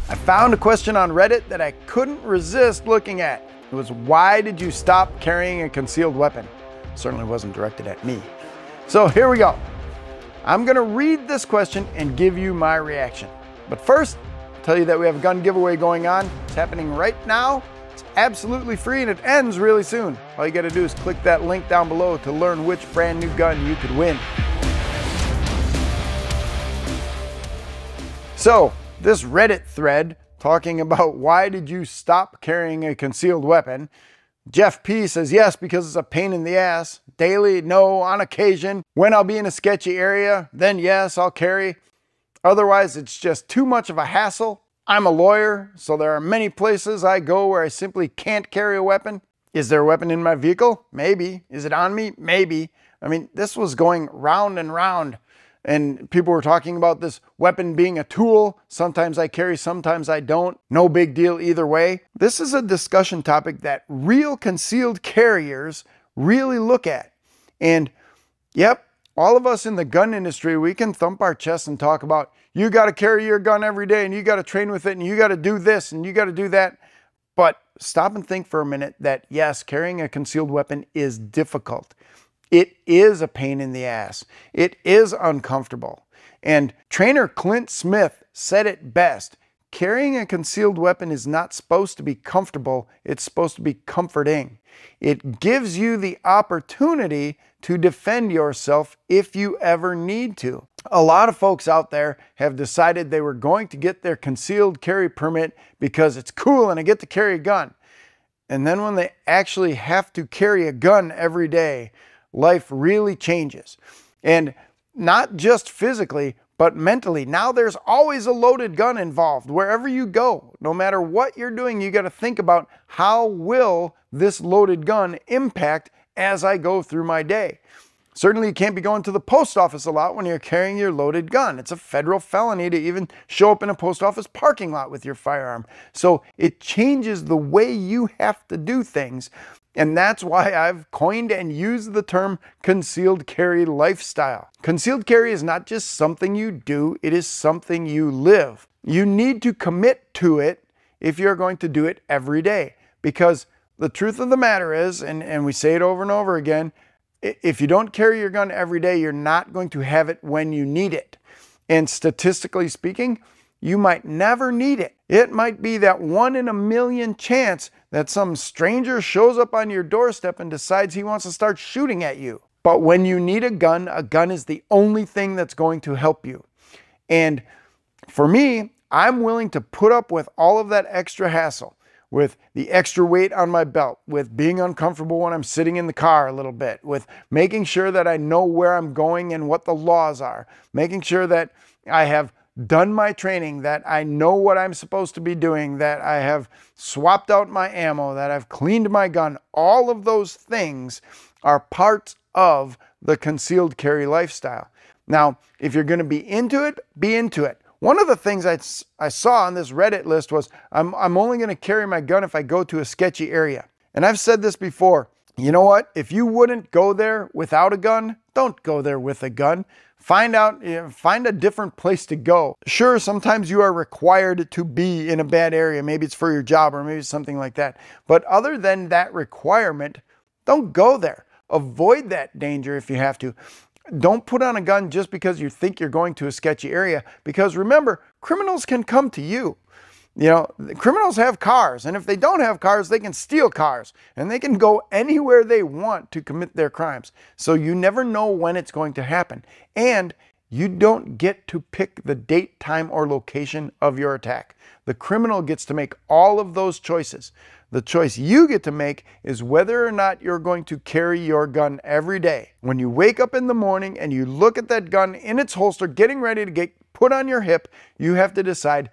I found a question on Reddit that I couldn't resist looking at. It was, why did you stop carrying a concealed weapon? Certainly wasn't directed at me. So here we go. I'm gonna read this question and give you my reaction. But first, I'll tell you that we have a gun giveaway going on. It's happening right now. It's absolutely free and it ends really soon. All you gotta do is click that link down below to learn which brand new gun you could win. So, this Reddit thread talking about why did you stop carrying a concealed weapon. Jeff P says yes, because it's a pain in the ass. Daily, no. On occasion, when I'll be in a sketchy area, then yes, I'll carry. Otherwise, it's just too much of a hassle. I'm a lawyer, so there are many places I go where I simply can't carry a weapon. Is there a weapon in my vehicle? Maybe. Is it on me? Maybe. I mean, this was going round and round. And people were talking about this weapon being a tool. Sometimes I carry, sometimes I don't. No big deal either way. This is a discussion topic that real concealed carriers really look at. And yep, all of us in the gun industry, we can thump our chest and talk about, you got to carry your gun every day and you got to train with it and you got to do this and you got to do that. But stop and think for a minute that yes, carrying a concealed weapon is difficult. It is a pain in the ass. It is uncomfortable. And trainer Clint Smith said it best. Carrying a concealed weapon is not supposed to be comfortable. It's supposed to be comforting. It gives you the opportunity to defend yourself if you ever need to. A lot of folks out there have decided they were going to get their concealed carry permit because it's cool and I get to carry a gun. And then when they actually have to carry a gun every day, life really changes. And not just physically, but mentally. Now there's always a loaded gun involved wherever you go. No matter what you're doing, you got to think about, how will this loaded gun impact as I go through my day? Certainly you can't be going to the post office a lot when you're carrying your loaded gun. It's a federal felony to even show up in a post office parking lot with your firearm. So it changes the way you have to do things. And that's why I've coined and used the term concealed carry lifestyle. Concealed carry is not just something you do, it is something you live. You need to commit to it if you're going to do it every day. Because the truth of the matter is, and we say it over and over again, if you don't carry your gun every day, you're not going to have it when you need it. And statistically speaking, you might never need it. It might be that 1 in a million chance that some stranger shows up on your doorstep and decides he wants to start shooting at you. But when you need a gun is the only thing that's going to help you. And for me, I'm willing to put up with all of that extra hassle, with the extra weight on my belt, with being uncomfortable when I'm sitting in the car a little bit, with making sure that I know where I'm going and what the laws are, making sure that I have done my training, that I know what I'm supposed to be doing, that I have swapped out my ammo, that I've cleaned my gun. All of those things are parts of the concealed carry lifestyle. Now, if you're going to be into it, be into it. One of the things I saw on this Reddit list was, I'm only going to carry my gun if I go to a sketchy area. And I've said this before, you know what? If you wouldn't go there without a gun, don't go there with a gun. Find a different place to go. Sure, sometimes you are required to be in a bad area. Maybe it's for your job or maybe it's something like that. But other than that requirement, don't go there. Avoid that danger if you have to. Don't put on a gun just because you think you're going to a sketchy area, because remember, criminals can come to you. You know, criminals have cars, and if they don't have cars, they can steal cars, and they can go anywhere they want to commit their crimes. So you never know when it's going to happen. And you don't get to pick the date, time, or location of your attack. The criminal gets to make all of those choices. The choice you get to make is whether or not you're going to carry your gun every day. When you wake up in the morning and you look at that gun in its holster, getting ready to get put on your hip, you have to decide,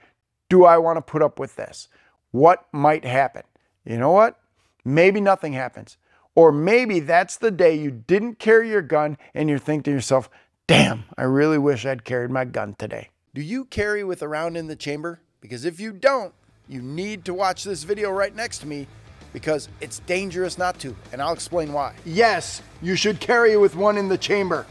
do I want to put up with this? What might happen? You know what? Maybe nothing happens. Or maybe that's the day you didn't carry your gun and you think to yourself, damn, I really wish I'd carried my gun today. Do you carry with a round in the chamber? Because if you don't, you need to watch this video right next to me, because it's dangerous not to, and I'll explain why. Yes, you should carry with one in the chamber.